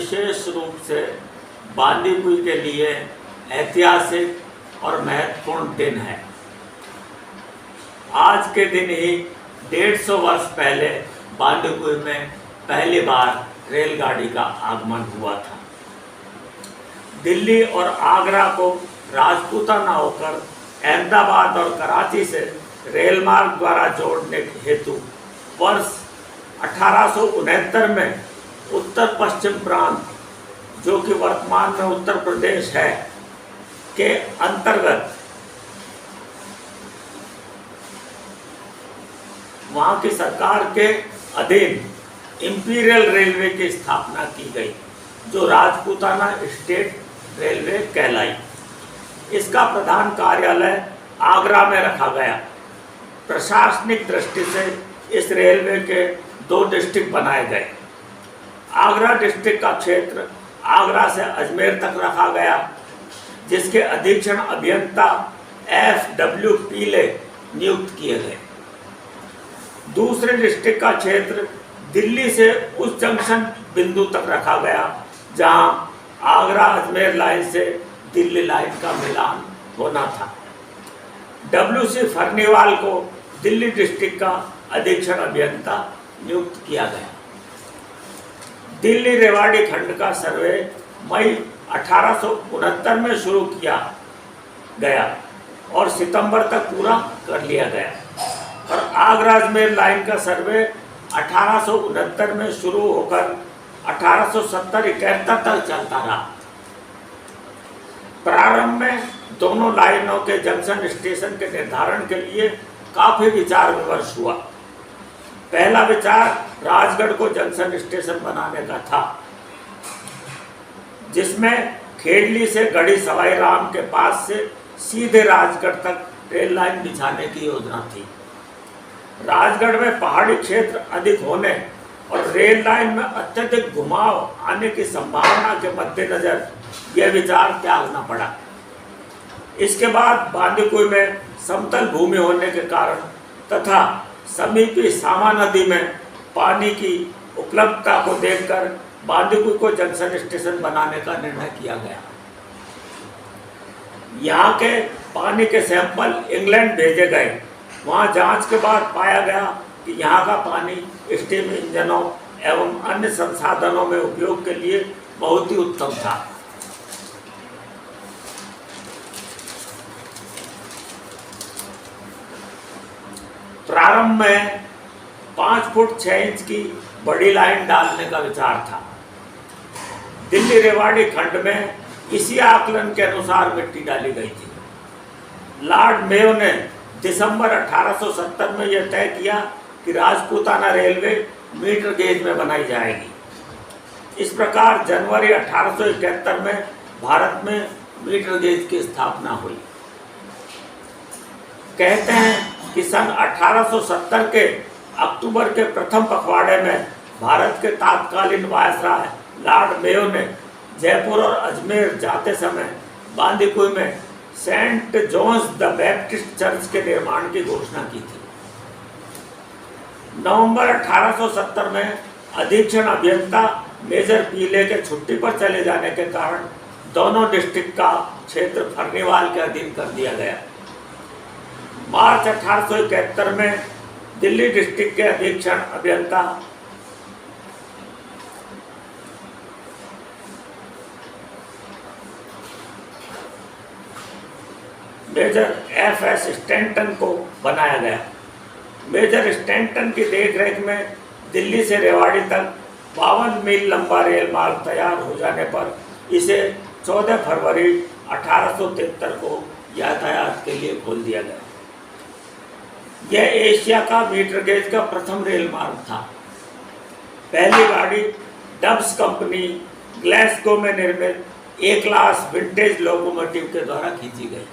विशेष रूप से बांदीकुई के लिए ऐतिहासिक और महत्वपूर्ण दिन है। आज के दिन ही 150 वर्ष पहले बांदीकुई में पहली बार रेलगाड़ी का आगमन हुआ था। दिल्ली और आगरा को राजपूताना होकर अहमदाबाद और कराची से रेल मार्ग द्वारा जोड़ने हेतु वर्ष 1869 में उत्तर पश्चिम प्रांत, जो कि वर्तमान में उत्तर प्रदेश है, के अंतर्गत वहाँ की सरकार के अधीन इंपीरियल रेलवे की स्थापना की गई, जो राजपूताना स्टेट रेलवे कहलाई। इसका प्रधान कार्यालय आगरा में रखा गया। प्रशासनिक दृष्टि से इस रेलवे के 2 डिस्ट्रिक्ट बनाए गए। आगरा डिस्ट्रिक्ट का क्षेत्र आगरा से अजमेर तक रखा गया, जिसके अधीक्षण अभियंता FW पीले नियुक्त किए गए। दूसरे डिस्ट्रिक्ट का क्षेत्र दिल्ली से उस जंक्शन बिंदु तक रखा गया जहां आगरा अजमेर लाइन से दिल्ली लाइन का मिलान होना था। WC फर्नीवाल को दिल्ली डिस्ट्रिक्ट का अधीक्षण अभियंता नियुक्त किया गया। दिल्ली रेवाड़ी खंड का सर्वे मई 1869 में शुरू किया गया और सितंबर तक पूरा कर लिया गया, और आगरा अजमेर लाइन का सर्वे 1869 में शुरू होकर 1870-71 तक चलता रहा। प्रारंभ में दोनों लाइनों के जंक्शन स्टेशन के निर्धारण के लिए काफी विचार विमर्श हुआ। पहला विचार राजगढ़ को जंक्शन स्टेशन बनाने का था, जिसमें खेड़ली से गढ़ी सवाई राम के पास से सीधे राजगढ़ तक रेल लाइन बिछाने की योजना थी। राजगढ़ में पहाड़ी क्षेत्र अधिक होने और रेल लाइन में अत्यधिक घुमाव आने की संभावना के मद्देनजर यह विचार त्यागना पड़ा। इसके बाद बांदीकुई में समतल भूमि होने के कारण तथा समीपी सामा नदी में पानी की उपलब्धता को देखकर बांदीकुई को जंक्शन स्टेशन बनाने का निर्णय किया गया। यहाँ के पानी के सैंपल इंग्लैंड भेजे गए। वहाँ जांच के बाद पाया गया कि यहाँ का पानी स्टीम इंजनों एवं अन्य संसाधनों में उपयोग के लिए बहुत ही उत्तम था। प्रारंभ में 5 फुट 6 इंच की बड़ी लाइन डालने का विचार था। दिल्ली रेवाड़ी खंड में इसी आकलन के अनुसार मिट्टी डाली गई थी। लॉर्ड मेयो ने दिसंबर 1870 में यह तय किया कि राजपूताना रेलवे मीटर गेज में बनाई जाएगी। इस प्रकार जनवरी 1871 में भारत में मीटर गेज की स्थापना हुई। कहते हैं कि सन 1870 के अक्टूबर के प्रथम पखवाड़े में भारत के तत्कालीन वायसराय लॉर्ड मेयो ने जयपुर और अजमेर जाते समय बांदीकुई में Saint John's the Baptist Church के निर्माण की घोषणा की थी। नवंबर 1870 में अधीक्षण अभियंता मेजर पीले के छुट्टी पर चले जाने के कारण दोनों डिस्ट्रिक्ट का क्षेत्र फर्नीवाल के अधीन कर दिया गया। मार्च 1871 में दिल्ली डिस्ट्रिक्ट के अधीक्षण अभियंता मेजर FS स्टैंटन को बनाया गया। मेजर स्टैंटन की देखरेख में दिल्ली से रेवाड़ी तक 52 मील लंबा रेल मार्ग तैयार हो जाने पर इसे 14 फरवरी 1873 को यातायात के लिए खोल दिया गया। यह एशिया का मीटर गेज का प्रथम रेल मार्ग था। पहली गाड़ी डब्स कंपनी ग्लासगो में निर्मित A क्लास विंटेज लोकोमोटिव के द्वारा खींची गई।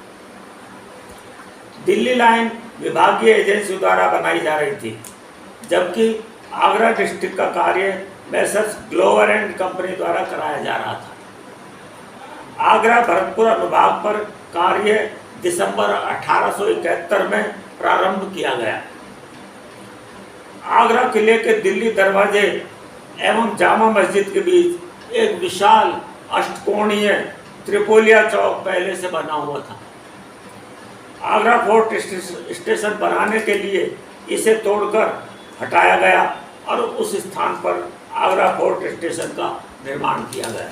दिल्ली लाइन विभागीय एजेंसी द्वारा बनाई जा रही थी, जबकि आगरा डिस्ट्रिक्ट का कार्य मैसर्स ग्लोवर एंड कंपनी द्वारा कराया जा रहा था। आगरा भरतपुर अनुभाग पर कार्य दिसंबर 1871 में प्रारंभ किया गया। आगरा किले के दिल्ली दरवाजे एवं जामा मस्जिद के बीच एक विशाल अष्टकोणीय त्रिपोलिया चौक पहले से बना हुआ था। आगरा फोर्ट स्टेशन बनाने के लिए इसे तोड़कर हटाया गया और उस स्थान पर आगरा फोर्ट स्टेशन का निर्माण किया गया।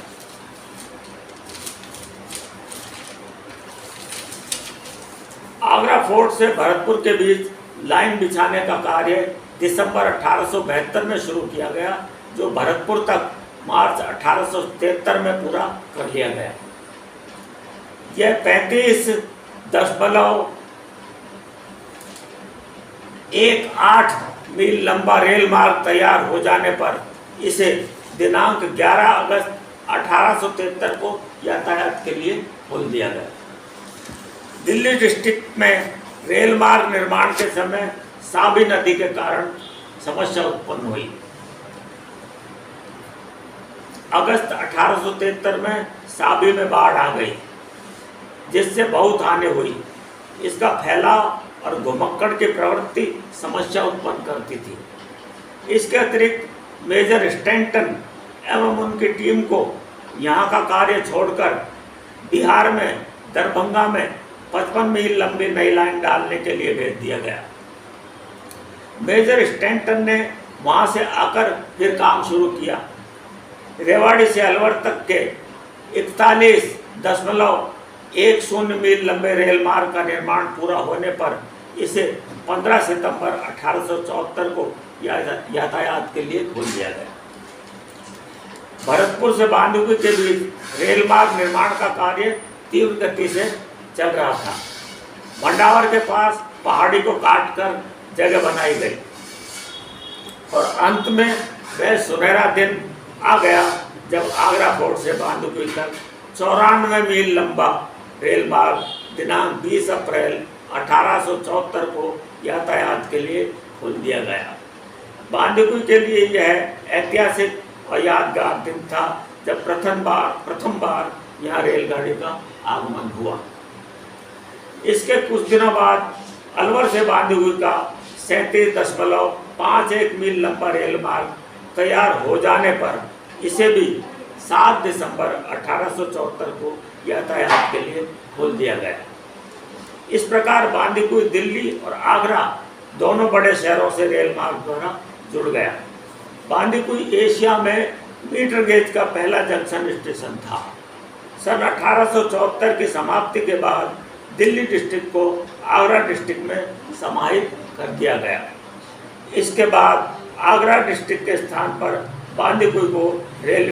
आगरा फोर्ट से भरतपुर के बीच लाइन बिछाने का कार्य दिसंबर 1872 में शुरू किया गया, जो भरतपुर तक मार्च 1873 में पूरा कर लिया गया। यह 35.18 मील लंबा रेल मार्ग तैयार हो जाने पर इसे दिनांक 11 अगस्त 1873 को यातायात के लिए खोल दिया गया। दिल्ली डिस्ट्रिक्ट में रेल मार्ग निर्माण के समय साबी नदी के कारण समस्या उत्पन्न हुई। अगस्त 1873 में साबी में बाढ़ आ गई, जिससे बहुत हानि हुई। इसका फैलाव और घुमक्कड़ की प्रवृत्ति समस्या उत्पन्न करती थी। इसके अतिरिक्त मेजर स्टैंटन एवं उनकी टीम को यहाँ का कार्य छोड़कर बिहार में दरभंगा में 55 मील लंबी नई लाइन डालने के लिए भेज दिया गया। मेजर स्टैंटन ने वहाँ से आकर फिर काम शुरू किया। रेवाड़ी से अलवर तक के 41.10 मील लंबे रेल मार्ग का निर्माण पूरा होने पर इसे 15 सितंबर 1874 को यातायात के लिए खोल दिया गया। भरतपुर से बांदीकुई के बीच रेल मार्ग निर्माण का कार्य तीव्र गति से चल रहा था। मंडावर के पास पहाड़ी को काटकर जगह बनाई गई और अंत में वह सुनहरा दिन आ गया जब आगरा फोर्ट से बांदीकुई तक 94 मील लंबा रेल मार्ग दिनांक 20 अप्रैल 1874 को यातायात के लिए खोल दिया गया। बांदीकुई के लिए यह ऐतिहासिक और यादगार दिन था जब प्रथम बार यहाँ रेलगाड़ी का आगमन हुआ। इसके कुछ दिनों बाद अलवर से बांदीकुई का 37.51 मील लंबा रेल मार्ग तैयार हो जाने पर इसे भी 7 दिसंबर 1874 को यातायात के लिए खोल दिया गया। इस प्रकार बांदीकुई दिल्ली और आगरा दोनों बड़े शहरों से रेल मार्ग द्वारा जुड़ गया। बांदीकुई एशिया में मीटर गेज का पहला जंक्शन स्टेशन था। सन 1874 की समाप्ति के बाद दिल्ली डिस्ट्रिक्ट को आगरा डिस्ट्रिक्ट में समाहित कर दिया गया। इसके बाद आगरा डिस्ट्रिक्ट के स्थान पर बांदीकुई को रेलवे